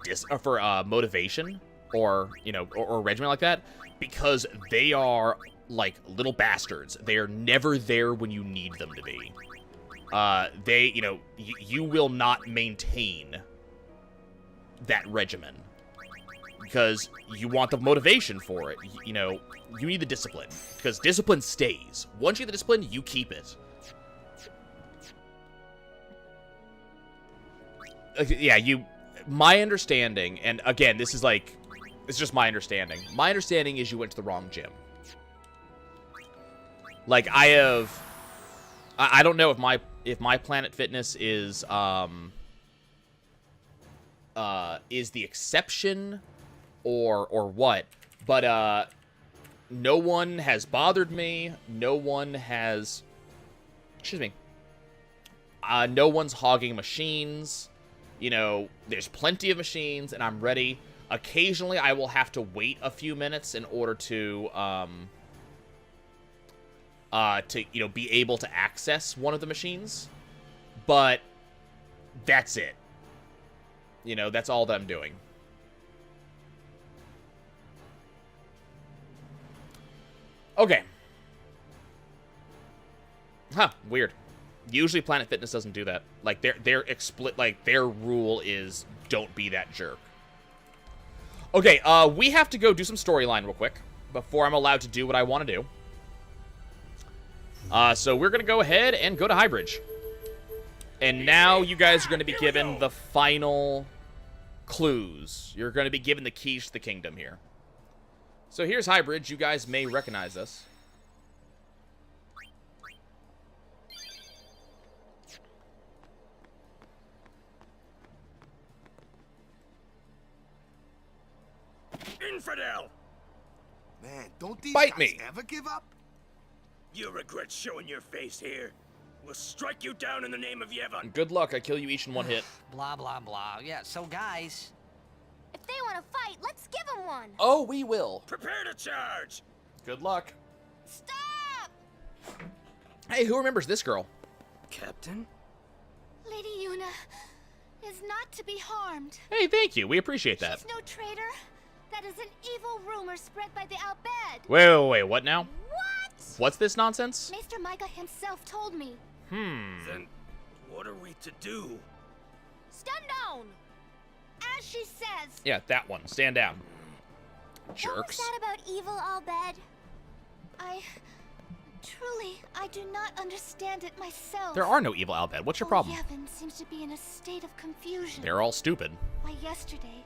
Speaker 1: motivation or, you know, or regimen like that, because they are, like, little bastards. They are never there when you need them to be. They, you know, you will not maintain that regimen because you want the motivation for it. You know, you need the discipline because discipline stays. Once you get the discipline, you keep it. Yeah, my understanding, and again, this is like, it's just my understanding. My understanding is you went to the wrong gym. Like, I don't know if my Planet Fitness is the exception or what, but no one has bothered me. No one has, excuse me. No one's hogging machines. You know, there's plenty of machines, and I'm ready. Occasionally, I will have to wait a few minutes in order to you know, be able to access one of the machines, but that's it. You know, that's all that I'm doing. Okay. Huh, weird. Usually Planet Fitness doesn't do that. Like, their rule is don't be that jerk. Okay, we have to go do some storyline real quick before I'm allowed to do what I want to do. So we're going to go ahead and go to Highbridge. And now you guys are going to be given the final clues. You're going to be given the keys to the kingdom here. So here's Highbridge. You guys may recognize this.
Speaker 2: Infidel!
Speaker 3: Man, don't these
Speaker 1: Bite
Speaker 3: guys
Speaker 1: me.
Speaker 3: ever give up?
Speaker 2: You regret showing your face here. We'll strike you down in the name of Yevon.
Speaker 1: Good luck. I kill you each in one hit.
Speaker 4: Blah, blah, blah. Yeah, so guys...
Speaker 5: If they want to fight, let's give them one.
Speaker 1: Oh, we will.
Speaker 2: Prepare to charge!
Speaker 1: Good luck.
Speaker 5: Stop!
Speaker 1: Hey, who remembers this girl?
Speaker 2: Captain?
Speaker 5: Lady Yuna is not to be harmed.
Speaker 1: Hey, thank you. We appreciate that.
Speaker 5: She's no traitor. That is an evil rumor spread by the Albed.
Speaker 1: Wait. What now?
Speaker 5: What?
Speaker 1: What's this nonsense?
Speaker 5: Maester Micah himself told me.
Speaker 2: Then what are we to do?
Speaker 5: Stand down! As she says.
Speaker 1: Yeah, that one. Stand down.
Speaker 5: What was
Speaker 1: Jerks.
Speaker 5: that about evil Albed? I do not understand it myself.
Speaker 1: There are no evil Albed. What's your problem?
Speaker 5: Yevon seems to be in a state of confusion.
Speaker 1: They're all stupid.
Speaker 5: Why, yesterday,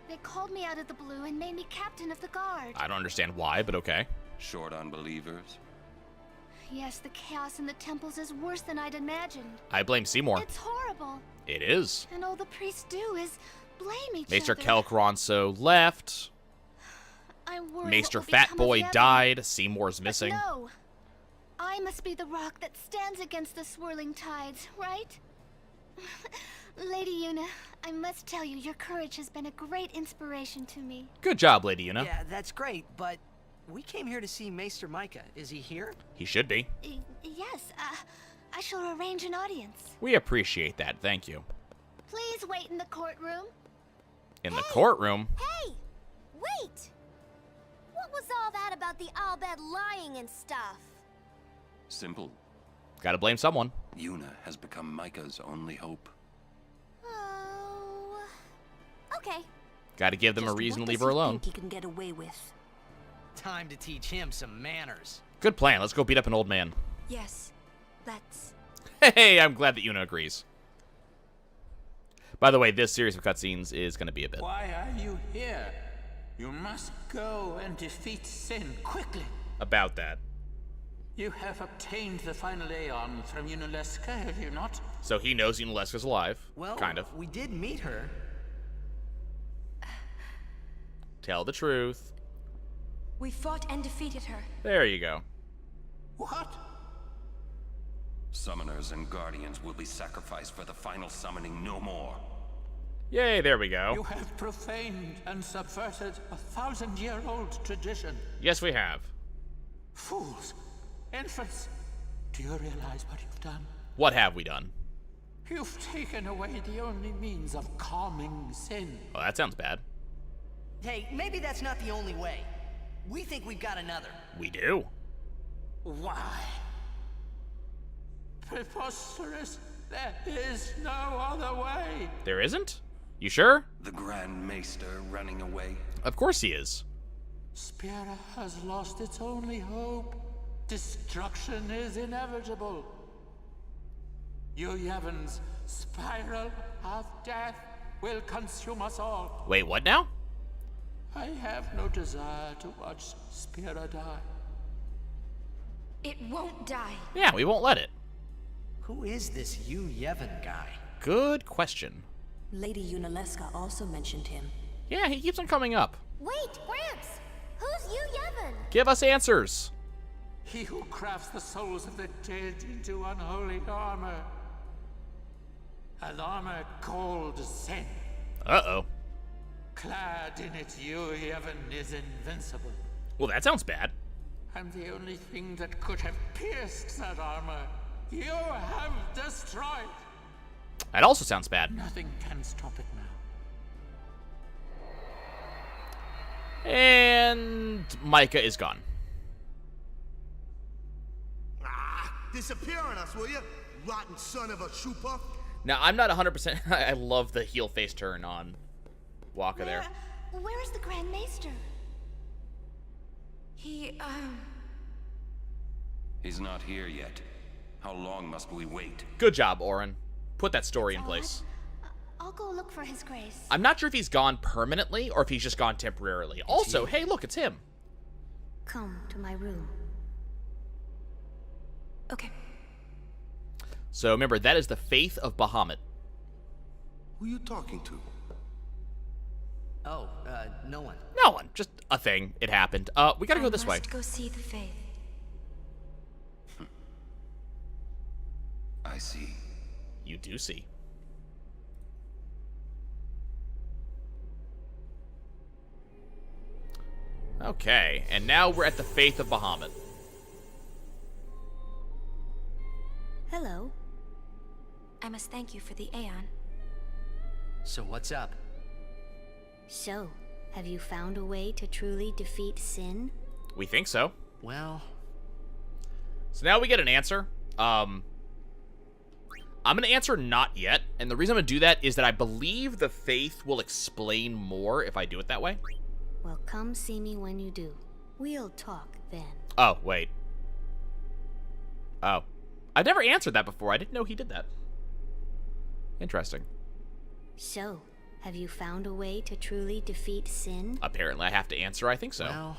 Speaker 5: they called me out of the blue and made me captain of the guard.
Speaker 1: I don't understand why, but okay.
Speaker 6: Short on believers?
Speaker 5: Yes, the chaos in the temples is worse than I'd imagined.
Speaker 1: I blame Seymour.
Speaker 5: It's horrible.
Speaker 1: It is.
Speaker 5: And all the priests do is blame each
Speaker 1: Maester
Speaker 5: other.
Speaker 1: Kelkronso left.
Speaker 5: I'm worried
Speaker 1: Maester
Speaker 5: what will
Speaker 1: Fat
Speaker 5: become
Speaker 1: Boy
Speaker 5: of Yevon.
Speaker 1: died. Seymour's
Speaker 5: But
Speaker 1: missing.
Speaker 5: no. I must be the rock that stands against the swirling tides, right? Lady Yuna, I must tell you, your courage has been a great inspiration to me.
Speaker 1: Good job, Lady Yuna.
Speaker 4: Yeah, that's great, but we came here to see Maester Micah. Is he here?
Speaker 1: He should be.
Speaker 5: Yes, I shall arrange an audience.
Speaker 1: We appreciate that. Thank you.
Speaker 5: Please wait in the courtroom.
Speaker 1: In the courtroom.
Speaker 5: Hey! Wait! What was all that about the Albed lying and stuff?
Speaker 6: Simple.
Speaker 1: Gotta blame someone.
Speaker 6: Yuna has become Micah's only hope.
Speaker 5: Oh. Okay.
Speaker 1: Gotta give them a reason to leave her alone.
Speaker 7: Think he can get away with?
Speaker 4: Time to teach him some manners.
Speaker 1: Good plan. Let's go beat up an old man.
Speaker 7: Yes. Let's.
Speaker 1: Hey, I'm glad that Yuna agrees. By the way, this series of cutscenes is going to be a bit.
Speaker 8: Why are you here? You must go and defeat sin quickly.
Speaker 1: About that.
Speaker 8: You have obtained the final Aeon from Yunalesca, have you not?
Speaker 1: So he knows Yunalesca's alive.
Speaker 4: Well,
Speaker 1: kind of.
Speaker 4: we did meet her.
Speaker 1: Tell the truth.
Speaker 7: We fought and defeated her.
Speaker 1: There you go.
Speaker 8: What?
Speaker 6: Summoners and guardians will be sacrificed for the final summoning no more.
Speaker 1: Yay, there we go.
Speaker 8: You have profaned and subverted a 1,000-year-old tradition.
Speaker 1: Yes, we have.
Speaker 8: Fools! Infants! Do you realize what you've done?
Speaker 1: What have we done?
Speaker 8: You've taken away the only means of calming sin.
Speaker 1: Oh, that sounds bad.
Speaker 4: Hey, maybe that's not the only way. We think we've got another.
Speaker 1: We do.
Speaker 8: Why? Preposterous! There is no other way!
Speaker 1: There isn't? You sure?
Speaker 6: The Grand Maester running away.
Speaker 1: Of course he is.
Speaker 8: Spira has lost its only hope. Destruction is inevitable. Yu Yevon's spiral of death will consume us all.
Speaker 1: Wait, what now?
Speaker 8: I have no desire to watch Spira die.
Speaker 7: It won't die.
Speaker 1: Yeah, we won't let it.
Speaker 4: Who is this Yu Yevon guy?
Speaker 1: Good question.
Speaker 7: Lady Yunalesca also mentioned him.
Speaker 1: Yeah, he keeps on coming up.
Speaker 5: Wait, Gramps! Who's you, Yevon?
Speaker 1: Give us answers.
Speaker 8: He who crafts the souls of the dead into unholy armor. An armor called sin.
Speaker 1: Uh-oh.
Speaker 8: Clad in it, Yu Yevon is invincible.
Speaker 1: Well, that sounds bad.
Speaker 8: I'm the only thing that could have pierced that armor. You have destroyed.
Speaker 1: That also sounds bad.
Speaker 8: Nothing can stop it now.
Speaker 1: And Micah is gone.
Speaker 3: Disappear on us, will you? Rotten son of a shoe puff.
Speaker 1: Now, I'm not 100%. I love the heel face turn on Waka there.
Speaker 5: Where is the Grand Maester?
Speaker 7: He,
Speaker 6: He's not here yet. How long must we wait?
Speaker 1: Good job, Orin. Put that story in
Speaker 5: Odd.
Speaker 1: place.
Speaker 5: I'll go look for his grace.
Speaker 1: I'm not sure if he's gone permanently or if he's just gone temporarily. Also, hey, look, it's him.
Speaker 5: Come to my room.
Speaker 7: okay.
Speaker 1: So remember, that is the faith of Bahamut.
Speaker 3: Who you talking to?
Speaker 4: Oh, no one.
Speaker 1: No one, just a thing. It happened. We gotta go this way.
Speaker 7: Must go see the faith.
Speaker 6: I see.
Speaker 1: You do see. Okay, and now we're at the faith of Bahamut.
Speaker 5: Hello.
Speaker 7: I must thank you for the Aeon.
Speaker 4: So what's up?
Speaker 5: So, have you found a way to truly defeat sin?
Speaker 1: We think so.
Speaker 4: Well,
Speaker 1: So now we get an answer. I'm going to answer not yet, and the reason I'm going to do that is that I believe the faith will explain more if I do it that way.
Speaker 5: Well, come see me when you do. We'll talk then.
Speaker 1: Oh, wait. Oh. I've never answered that before. I didn't know he did that. Interesting.
Speaker 5: So, have you found a way to truly defeat sin?
Speaker 1: Apparently I have to answer I think so.
Speaker 4: well,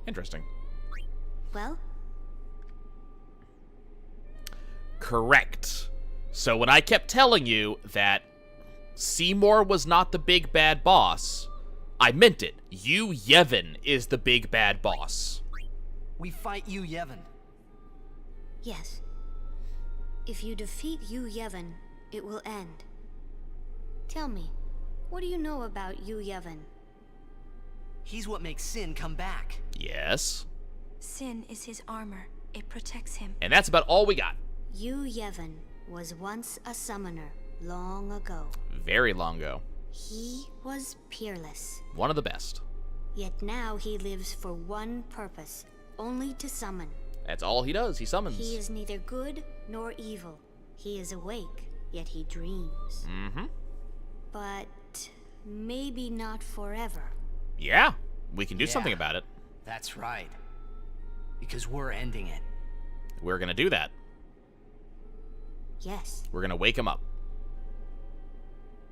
Speaker 1: Interesting.
Speaker 5: Well,
Speaker 1: Correct. So when I kept telling you that Seymour was not the big bad boss, I meant it. Yu Yevon is the big bad boss.
Speaker 4: we fight Yu Yevon.
Speaker 5: yes. If you defeat Yu Yevon, it will end. Tell me, what do you know about Yu Yevon?
Speaker 4: He's what makes sin come back.
Speaker 1: Yes.
Speaker 7: Sin is his armor. It protects him.
Speaker 1: And that's about all we got.
Speaker 5: Yu Yevon was once a summoner, long ago.
Speaker 1: Very long ago.
Speaker 5: He was peerless.
Speaker 1: One of the best.
Speaker 5: Yet now he lives for one purpose, only to summon.
Speaker 1: That's all he does. He summons.
Speaker 5: He is neither good nor evil. He is awake, yet he dreams.
Speaker 1: Mm-hmm.
Speaker 5: But maybe not forever.
Speaker 1: Yeah, we can do
Speaker 9: Yeah.
Speaker 1: something about it.
Speaker 9: That's right. Because we're ending it.
Speaker 1: We're gonna do that.
Speaker 5: Yes.
Speaker 1: We're gonna wake him up.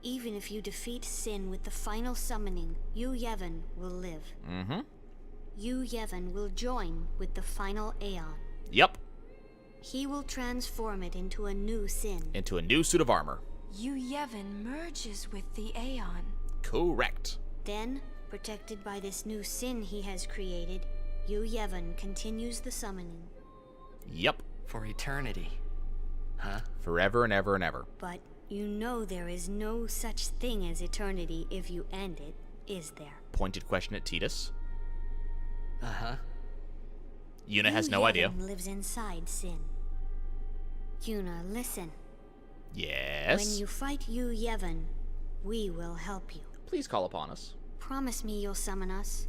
Speaker 5: Even if you defeat Sin with the final summoning, Yu Yevon will live.
Speaker 1: Mm-hmm.
Speaker 5: Yu Yevon will join with the final Aeon.
Speaker 1: Yep.
Speaker 5: He will transform it into a new Sin.
Speaker 1: Into a new suit of armor.
Speaker 7: Yu Yevon merges with the Aeon.
Speaker 1: Correct.
Speaker 5: Then, protected by this new Sin he has created, Yu Yevon continues the summoning.
Speaker 1: Yep.
Speaker 9: For eternity. Huh?
Speaker 1: Forever and ever and ever.
Speaker 5: But you know there is no such thing as eternity if you end it, is there?
Speaker 1: Pointed question at Tidus.
Speaker 9: Uh-huh.
Speaker 1: Yuna has
Speaker 5: Yu
Speaker 1: no idea.
Speaker 5: Yevon lives inside Sin. Yuna, listen.
Speaker 1: Yes.
Speaker 5: When you fight Yu Yevon, we will help you.
Speaker 1: Please call upon us.
Speaker 5: Promise me you'll summon us.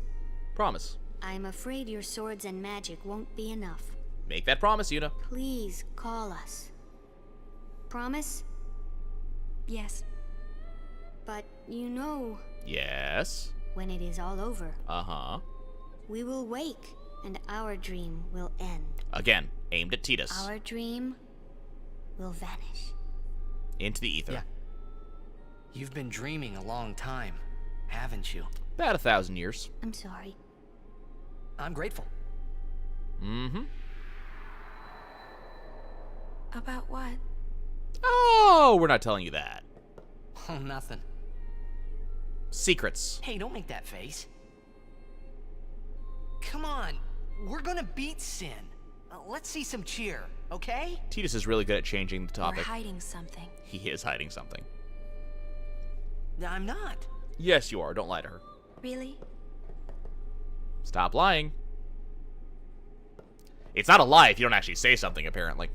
Speaker 1: Promise.
Speaker 5: I'm afraid your swords and magic won't be enough.
Speaker 1: Make that promise, Yuna.
Speaker 5: Please call us. Promise?
Speaker 7: Yes.
Speaker 5: But you know,
Speaker 1: Yes.
Speaker 5: when it is all over,
Speaker 1: Uh-huh.
Speaker 5: we will wake and our dream will end.
Speaker 1: Again, aimed at Tidus.
Speaker 5: Our dream will vanish.
Speaker 1: Into the ether.
Speaker 9: Yeah. You've been dreaming a long time, haven't you?
Speaker 1: About 1,000 years.
Speaker 5: I'm sorry.
Speaker 9: I'm grateful.
Speaker 1: Mm-hmm.
Speaker 7: About what?
Speaker 1: Oh, we're not telling you that.
Speaker 9: Oh, nothing.
Speaker 1: Secrets.
Speaker 9: Hey, don't make that face. Come on. We're gonna beat Sin. Let's see some cheer, okay?
Speaker 1: Tidus is really good at changing the
Speaker 7: We're
Speaker 1: topic.
Speaker 7: hiding something.
Speaker 1: He is hiding something.
Speaker 9: I'm not.
Speaker 1: Yes, you are. Don't lie to her.
Speaker 7: Really?
Speaker 1: Stop lying. It's not a lie if you don't actually say something, apparently.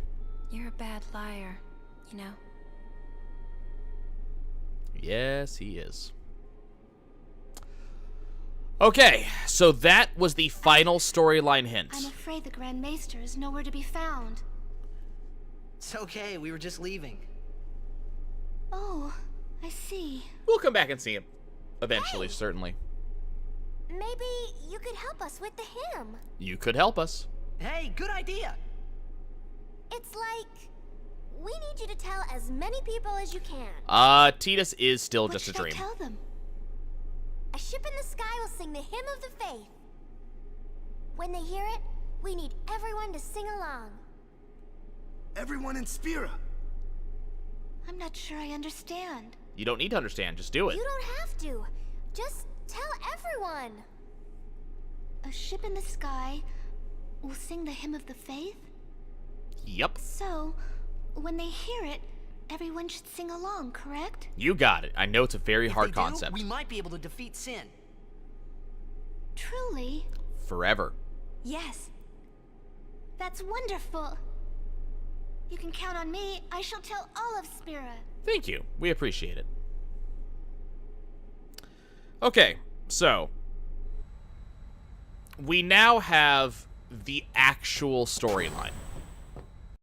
Speaker 7: You're a bad liar, you know?
Speaker 1: Yes, he is. Okay, so that was the final storyline hint.
Speaker 5: I'm afraid the Grand Maester is nowhere to be found.
Speaker 9: It's okay, we were just leaving.
Speaker 5: Oh, I see.
Speaker 1: We'll come back and see him. Eventually, certainly.
Speaker 5: Maybe you could help us with the hymn.
Speaker 1: You could help us.
Speaker 9: Hey, good idea.
Speaker 5: It's like we need you to tell as many people as you can.
Speaker 1: Tidus is still just a dream.
Speaker 5: Tell them? A ship in the sky will sing the hymn of the faith. When they hear it, we need everyone to sing along.
Speaker 3: Everyone in Spira.
Speaker 5: I'm not sure I understand.
Speaker 1: You don't need to understand, just do it.
Speaker 5: You don't have to. Just tell everyone. A ship in the sky will sing the hymn of the faith?
Speaker 1: Yep.
Speaker 5: So, when they hear it, everyone should sing along, correct?
Speaker 1: You got it. I know it's a very
Speaker 9: If
Speaker 1: hard
Speaker 9: they do,
Speaker 1: concept.
Speaker 9: we might be able to defeat Sin.
Speaker 5: Truly?
Speaker 1: Forever.
Speaker 5: Yes. That's wonderful. You can count on me. I shall tell all of Spira.
Speaker 1: Thank you. We appreciate it. Okay, so we now have the actual storyline.